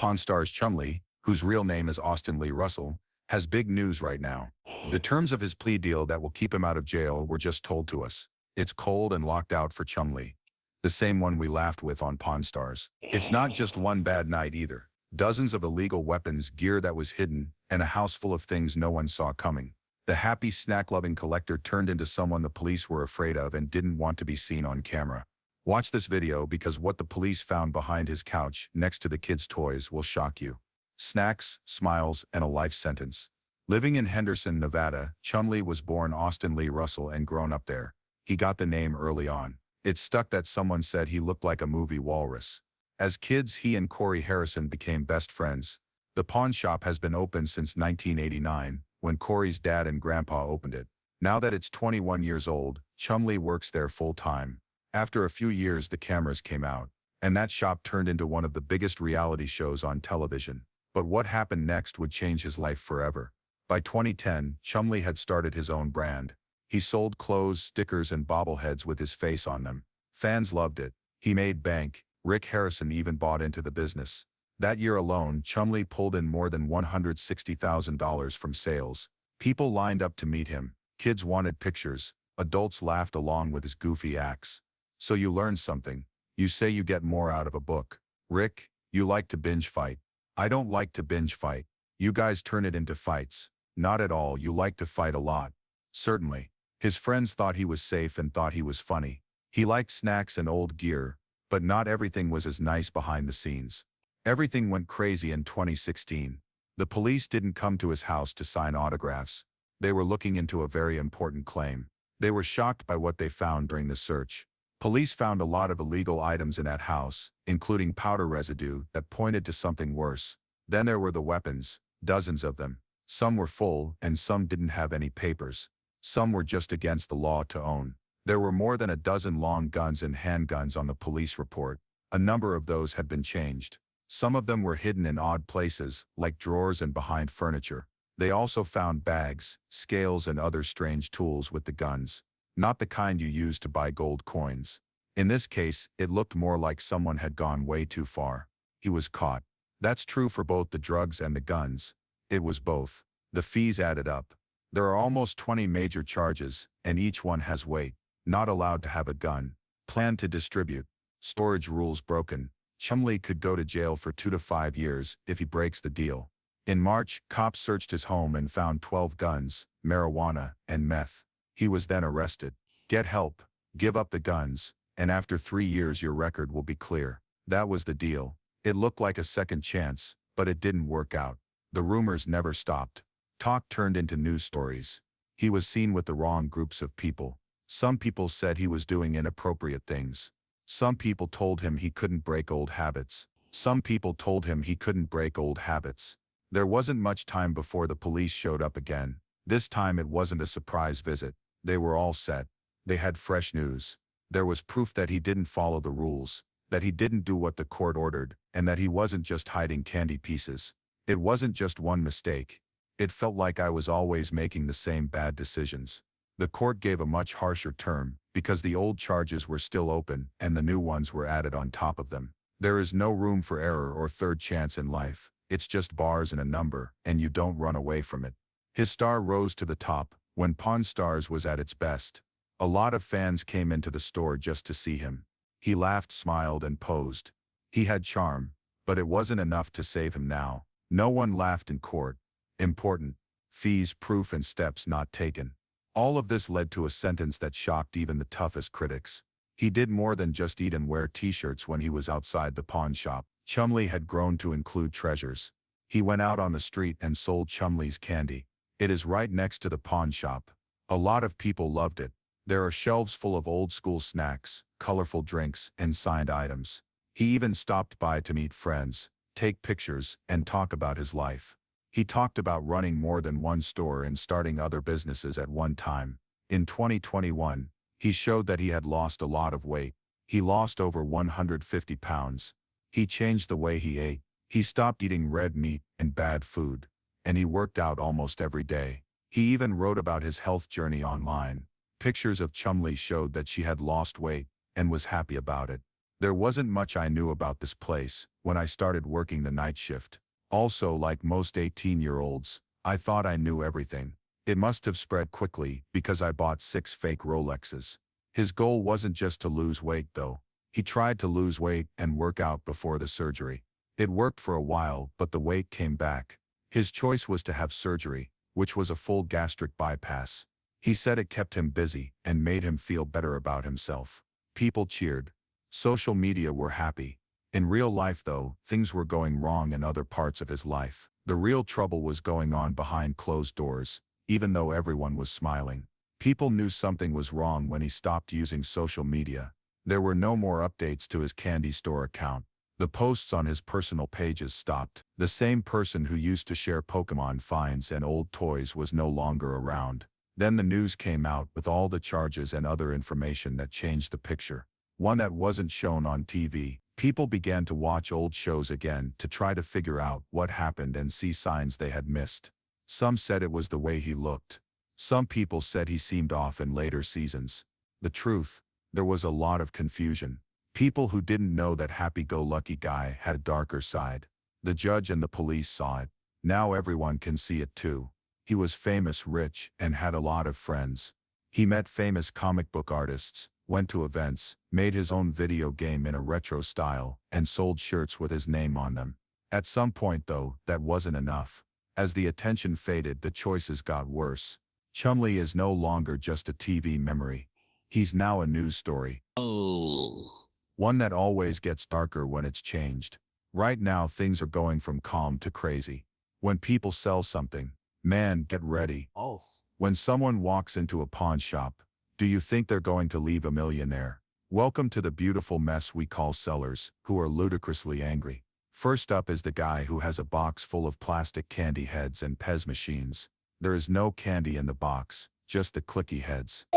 Pawn Stars Chumlee, whose real name is Austin Lee Russell, has big news right now. The terms of his plea deal that will keep him out of jail were just told to us. It's cold and locked out for Chumlee, the same one we laughed with on Pawn Stars. It's not just one bad night either. Dozens of illegal weapons, gear that was hidden, and a house full of things no one saw coming. The happy snack-loving collector turned into someone the police were afraid of and didn't want to be seen on camera. Watch this video because what the police found behind his couch next to the kids' toys will shock you. Snacks, smiles, and a life sentence. Living in Henderson, Nevada, Chumlee was born Austin Lee Russell and grown up there. He got the name early on. It stuck that someone said he looked like a movie walrus. As kids, he and Corey Harrison became best friends. The pawn shop has been open since 1989, when Corey's dad and grandpa opened it. Now that it's 21 years old, Chumlee works there full-time. After a few years, the cameras came out, and that shop turned into one of the biggest reality shows on television. But what happened next would change his life forever. By 2010, Chumlee had started his own brand. He sold clothes, stickers, and bobbleheads with his face on them. Fans loved it. He made bank. Rick Harrison even bought into the business. That year alone, Chumlee pulled in more than $160,000 from sales. People lined up to meet him. Kids wanted pictures. Adults laughed along with his goofy acts. So you learn something. You say you get more out of a book. Rick, you like to binge fight. I don't like to binge fight. You guys turn it into fights. Not at all, you like to fight a lot. Certainly. His friends thought he was safe and thought he was funny. He liked snacks and old gear, but not everything was as nice behind the scenes. Everything went crazy in 2016. The police didn't come to his house to sign autographs. They were looking into a very important claim. They were shocked by what they found during the search. Police found a lot of illegal items in that house, including powder residue that pointed to something worse. Then there were the weapons, dozens of them. Some were full and some didn't have any papers. Some were just against the law to own. There were more than a dozen long guns and handguns on the police report. A number of those had been changed. Some of them were hidden in odd places, like drawers and behind furniture. They also found bags, scales, and other strange tools with the guns. Not the kind you use to buy gold coins. In this case, it looked more like someone had gone way too far. He was caught. That's true for both the drugs and the guns. It was both. The fees added up. There are almost 20 major charges, and each one has weight. Not allowed to have a gun. Planned to distribute. Storage rules broken. Chumlee could go to jail for 2 to 5 years if he breaks the deal. In March, cops searched his home and found 12 guns, marijuana, and meth. He was then arrested. Get help, give up the guns, and after 3 years your record will be clear. That was the deal. It looked like a second chance, but it didn't work out. The rumors never stopped. Talk turned into news stories. He was seen with the wrong groups of people. Some people said he was doing inappropriate things. Some people told him he couldn't break old habits. Some people told him he couldn't break old habits. There wasn't much time before the police showed up again. This time it wasn't a surprise visit. They were all set. They had fresh news. There was proof that he didn't follow the rules, that he didn't do what the court ordered, and that he wasn't just hiding candy pieces. It wasn't just one mistake. It felt like I was always making the same bad decisions. The court gave a much harsher term, because the old charges were still open and the new ones were added on top of them. There is no room for error or third chance in life. It's just bars and a number, and you don't run away from it. His star rose to the top when Pawn Stars was at its best. A lot of fans came into the store just to see him. He laughed, smiled, and posed. He had charm, but it wasn't enough to save him now. No one laughed in court. Important. Fees, proof, and steps not taken. All of this led to a sentence that shocked even the toughest critics. He did more than just eat and wear t-shirts when he was outside the pawn shop. Chumlee had grown to include treasures. He went out on the street and sold Chumlee's candy. It is right next to the pawn shop. A lot of people loved it. There are shelves full of old-school snacks, colorful drinks, and signed items. He even stopped by to meet friends, take pictures, and talk about his life. He talked about running more than one store and starting other businesses at one time. In 2021, he showed that he had lost a lot of weight. He lost over 150 pounds. He changed the way he ate. He stopped eating red meat and bad food. And he worked out almost every day. He even wrote about his health journey online. Pictures of Chumlee showed that she had lost weight and was happy about it. There wasn't much I knew about this place when I started working the night shift. Also, like most 18-year-olds, I thought I knew everything. It must have spread quickly because I bought 6 fake Rolexes. His goal wasn't just to lose weight though. He tried to lose weight and work out before the surgery. It worked for a while, but the weight came back. His choice was to have surgery, which was a full gastric bypass. He said it kept him busy and made him feel better about himself. People cheered. Social media were happy. In real life though, things were going wrong in other parts of his life. The real trouble was going on behind closed doors, even though everyone was smiling. People knew something was wrong when he stopped using social media. There were no more updates to his candy store account. The posts on his personal pages stopped. The same person who used to share Pokemon finds and old toys was no longer around. Then the news came out with all the charges and other information that changed the picture. One that wasn't shown on TV. People began to watch old shows again to try to figure out what happened and see signs they had missed. Some said it was the way he looked. Some people said he seemed off in later seasons. The truth, there was a lot of confusion. People who didn't know that happy-go-lucky guy had a darker side. The judge and the police saw it. Now everyone can see it too. He was famous, rich, and had a lot of friends. He met famous comic book artists, went to events, made his own video game in a retro style, and sold shirts with his name on them. At some point though, that wasn't enough. As the attention faded, the choices got worse. Chumlee is no longer just a TV memory. He's now a news story. One that always gets darker when it's changed. Right now things are going from calm to crazy. When people sell something, man, get ready. When someone walks into a pawn shop, do you think they're going to leave a millionaire? Welcome to the beautiful mess we call sellers, who are ludicrously angry. First up is the guy who has a box full of plastic candy heads and Pez machines. There is no candy in the box, just the clicky heads.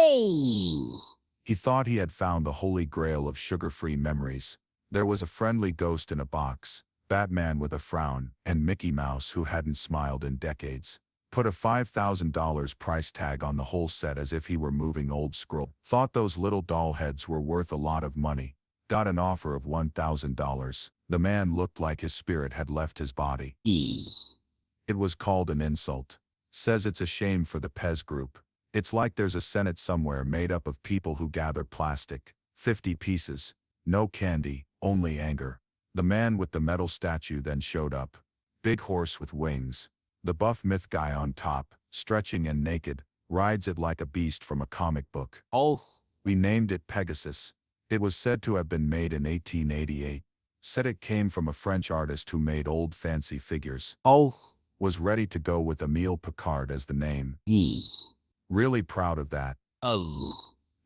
He thought he had found the holy grail of sugar-free memories. There was a friendly ghost in a box, Batman with a frown, and Mickey Mouse who hadn't smiled in decades. Put a $5,000 price tag on the whole set as if he were moving old scroll. Thought those little doll heads were worth a lot of money. Got an offer of $1,000. The man looked like his spirit had left his body. It was called an insult. Says it's a shame for the Pez group. It's like there's a Senate somewhere made up of people who gather plastic. 50 pieces. No candy, only anger. The man with the metal statue then showed up. Big horse with wings. The buff myth guy on top, stretching and naked, rides it like a beast from a comic book. We named it Pegasus. It was said to have been made in 1888. Said it came from a French artist who made old fancy figures. Was ready to go with Emile Picard as the name. Really proud of that.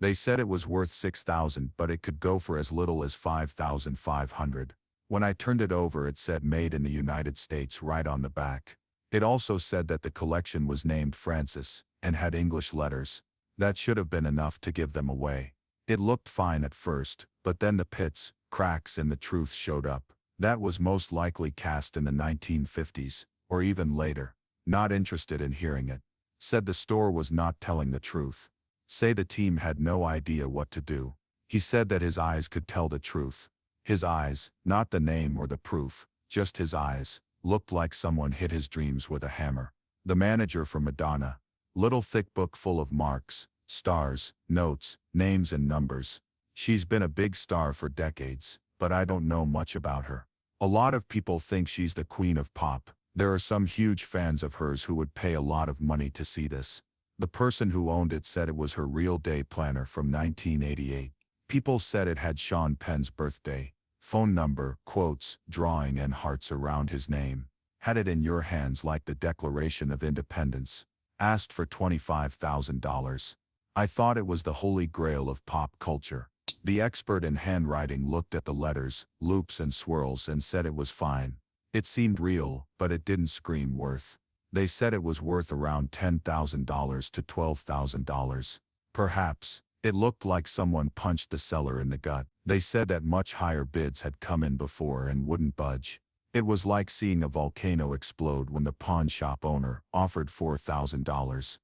They said it was worth $6,000, but it could go for as little as $5,500. When I turned it over, it said made in the United States right on the back. It also said that the collection was named Francis and had English letters. That should have been enough to give them away. It looked fine at first, but then the pits, cracks and the truth showed up. That was most likely cast in the 1950s, or even later. Not interested in hearing it. Said the store was not telling the truth. Say the team had no idea what to do. He said that his eyes could tell the truth. His eyes, not the name or the proof, just his eyes, looked like someone hit his dreams with a hammer. The manager for Madonna. Little thick book full of marks, stars, notes, names and numbers. She's been a big star for decades, but I don't know much about her. A lot of people think she's the queen of pop. There are some huge fans of hers who would pay a lot of money to see this. The person who owned it said it was her real day planner from 1988. People said it had Sean Penn's birthday, phone number, quotes, drawing and hearts around his name. Had it in your hands like the Declaration of Independence. Asked for $25,000. I thought it was the holy grail of pop culture. The expert in handwriting looked at the letters, loops and swirls and said it was fine. It seemed real, but it didn't scream worth. They said it was worth around $10,000 to $12,000. Perhaps. It looked like someone punched the seller in the gut. They said that much higher bids had come in before and wouldn't budge. It was like seeing a volcano explode when the pawn shop owner offered $4,000.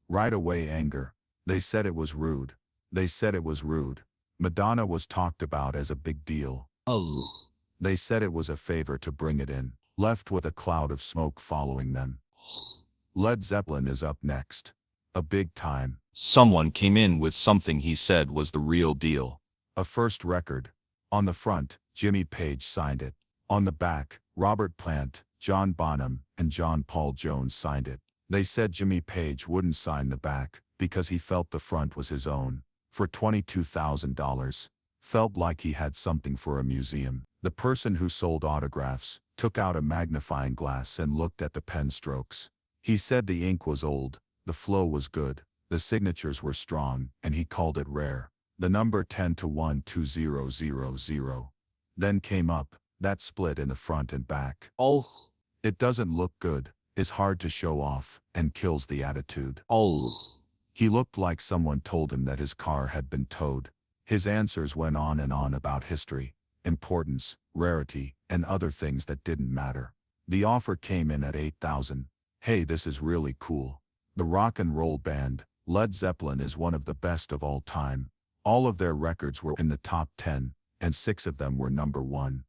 Right away anger. They said it was rude. They said it was rude. Madonna was talked about as a big deal. Oh. They said it was a favor to bring it in, left with a cloud of smoke following them. Led Zeppelin is up next. A big time. Someone came in with something he said was the real deal. A first record. On the front, Jimmy Page signed it. On the back, Robert Plant, John Bonham, and John Paul Jones signed it. They said Jimmy Page wouldn't sign the back because he felt the front was his own. For $22,000. Felt like he had something for a museum. The person who sold autographs took out a magnifying glass and looked at the pen strokes. He said the ink was old, the flow was good, the signatures were strong, and he called it rare. The number 10 to 1 2000. Then came up, that split in the front and back. Oh. It doesn't look good, is hard to show off, and kills the attitude. Oh. He looked like someone told him that his car had been towed. His answers went on and on about history, importance, rarity, and other things that didn't matter. The offer came in at $8,000. Hey, this is really cool. The rock and roll band, Led Zeppelin, is one of the best of all time. All of their records were in the top 10, and 6 of them were number 1.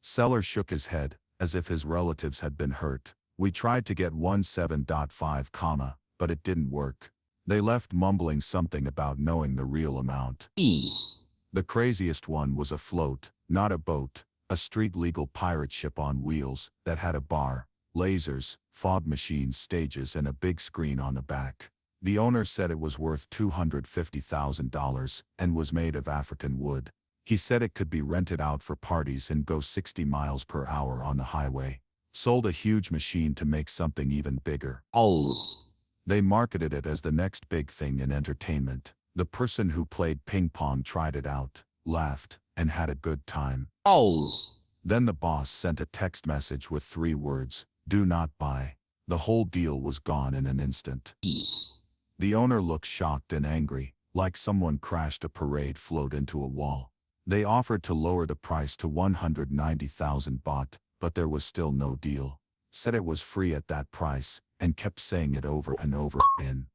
Seller shook his head, as if his relatives had been hurt. We tried to get 17.5, but it didn't work. They left mumbling something about knowing the real amount. The craziest one was a float, not a boat, a street-legal pirate ship on wheels that had a bar, lasers, fog machines, stages, and a big screen on the back. The owner said it was worth $250,000 and was made of African wood. He said it could be rented out for parties and go 60 miles per hour on the highway. Sold a huge machine to make something even bigger. They marketed it as the next big thing in entertainment. The person who played ping pong tried it out, laughed, and had a good time. Then the boss sent a text message with 3 words, "Do not buy." The whole deal was gone in an instant. The owner looked shocked and angry, like someone crashed a parade float into a wall. They offered to lower the price to 190,000 baht, but there was still no deal. Said it was free at that price, and kept saying it over and over again.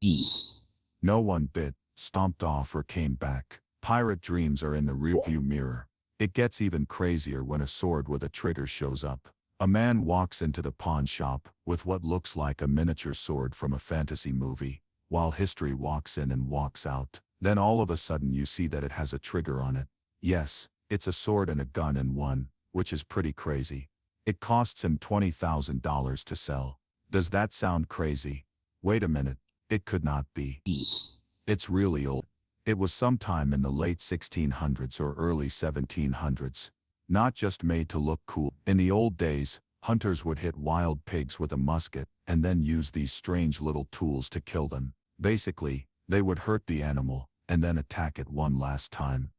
No one bid, stomped off, or came back. Pirate dreams are in the rearview mirror. It gets even crazier when a sword with a trigger shows up. A man walks into the pawn shop with what looks like a miniature sword from a fantasy movie, while history walks in and walks out. Then all of a sudden you see that it has a trigger on it. Yes, it's a sword and a gun in one, which is pretty crazy. It costs him $20,000 to sell. Does that sound crazy? Wait a minute, it could not be. It's really old. It was sometime in the late 1600s or early 1700s. Not just made to look cool. In the old days, hunters would hit wild pigs with a musket and then use these strange little tools to kill them. Basically, they would hurt the animal and then attack it one last time.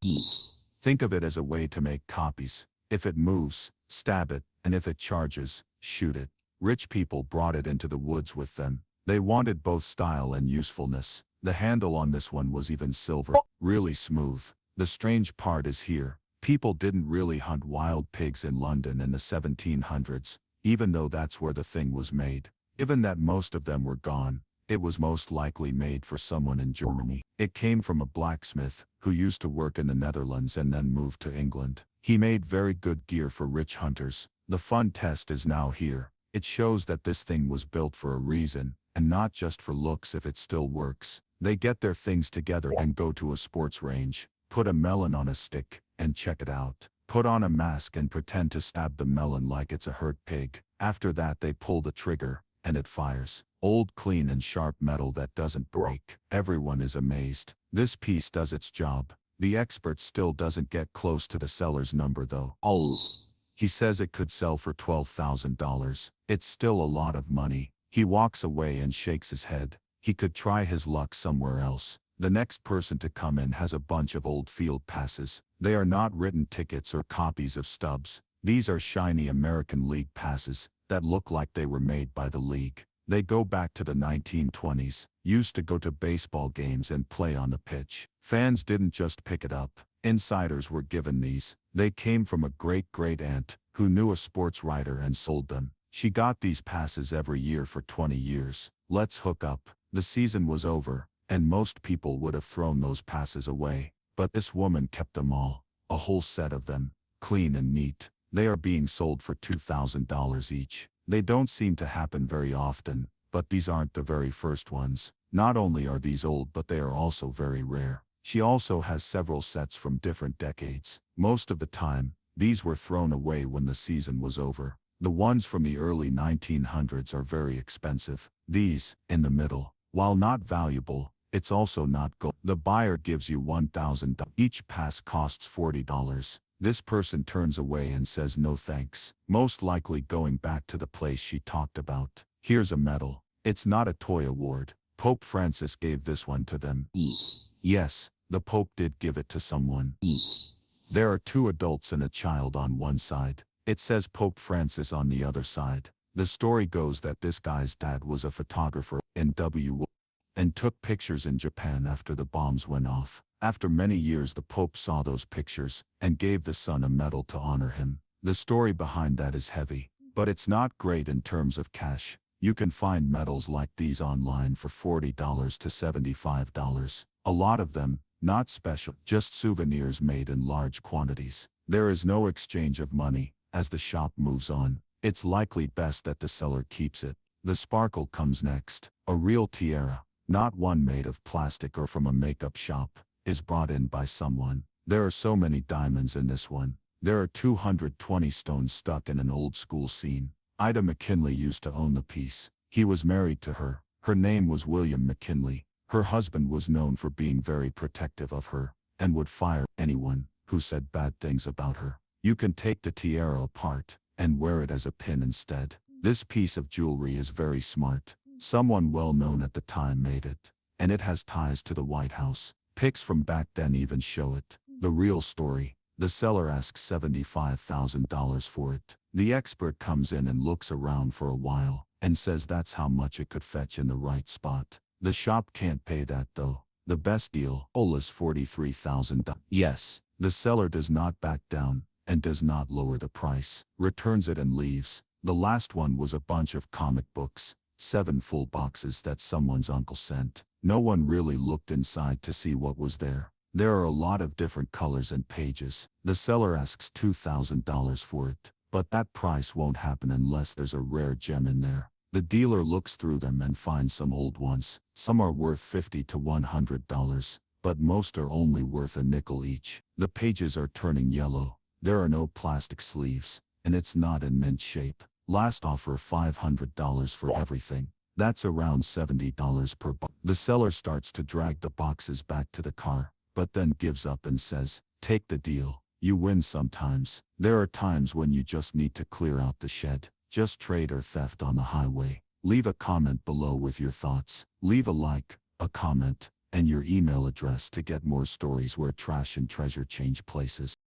Think of it as a way to make copies. If it moves, stab it, and if it charges, shoot it. Rich people brought it into the woods with them. They wanted both style and usefulness. The handle on this one was even silver, really smooth. The strange part is here. People didn't really hunt wild pigs in London in the 1700s, even though that's where the thing was made. Given that most of them were gone, it was most likely made for someone in Germany. It came from a blacksmith who used to work in the Netherlands and then moved to England. He made very good gear for rich hunters. The fun test is now here. It shows that this thing was built for a reason, and not just for looks if it still works. They get their things together and go to a sports range, put a melon on a stick, and check it out. Put on a mask and pretend to stab the melon like it's a hurt pig. After that they pull the trigger, and it fires. Old, clean and sharp metal that doesn't break. Everyone is amazed. This piece does its job. The expert still doesn't get close to the seller's number though. He says it could sell for $12,000. It's still a lot of money. He walks away and shakes his head. He could try his luck somewhere else. The next person to come in has a bunch of old field passes. They are not written tickets or copies of stubs. These are shiny American League passes that look like they were made by the league. They go back to the 1920s, used to go to baseball games and play on the pitch. Fans didn't just pick it up. Insiders were given these. They came from a great-great-aunt who knew a sports writer and sold them. She got these passes every year for 20 years. Let's hook up. The season was over, and most people would have thrown those passes away. But this woman kept them all, a whole set of them, clean and neat. They are being sold for $2,000 each. They don't seem to happen very often, but these aren't the very first ones. Not only are these old, but they are also very rare. She also has several sets from different decades. Most of the time, these were thrown away when the season was over. The ones from the early 1900s are very expensive. These, in the middle, while not valuable, it's also not gold. The buyer gives you $1,000. Each pass costs $40. This person turns away and says no thanks, most likely going back to the place she talked about. Here's a medal. It's not a toy award. Pope Francis gave this one to them. Yes, the Pope did give it to someone. There are two adults and a child on one side. It says Pope Francis on the other side. The story goes that this guy's dad was a photographer in and took pictures in Japan after the bombs went off. After many years, the Pope saw those pictures and gave the son a medal to honor him. The story behind that is heavy, but it's not great in terms of cash. You can find medals like these online for $40 to $75. A lot of them, not special, just souvenirs made in large quantities. There is no exchange of money. As the shop moves on, it's likely best that the seller keeps it. The sparkle comes next. A real tiara, not one made of plastic or from a makeup shop, is brought in by someone. There are so many diamonds in this one. There are 220 stones stuck in an old school scene. Ida McKinley used to own the piece. He was married to her. Her name was William McKinley. Her husband was known for being very protective of her, and would fire anyone who said bad things about her. You can take the tiara apart and wear it as a pin instead. This piece of jewelry is very smart. Someone well known at the time made it, and it has ties to the White House. Pics from back then even show it. The real story. The seller asks $75,000 for it. The expert comes in and looks around for a while and says that's how much it could fetch in the right spot. The shop can't pay that though. The best deal is $43,000. Yes, the seller does not back down and does not lower the price, returns it and leaves. The last one was a bunch of comic books, 7 full boxes that someone's uncle sent. No one really looked inside to see what was there. There are a lot of different colors and pages. The seller asks $2,000 for it, but that price won't happen unless there's a rare gem in there. The dealer looks through them and finds some old ones. Some are worth $50 to $100, but most are only worth a nickel each. The pages are turning yellow. There are no plastic sleeves, and it's not in mint shape. Last offer $500 for everything. That's around $70 per box. The seller starts to drag the boxes back to the car, but then gives up and says, "Take the deal. You win sometimes. There are times when you just need to clear out the shed. Just trade or theft on the highway." Leave a comment below with your thoughts. Leave a like, a comment, and your email address to get more stories where trash and treasure change places.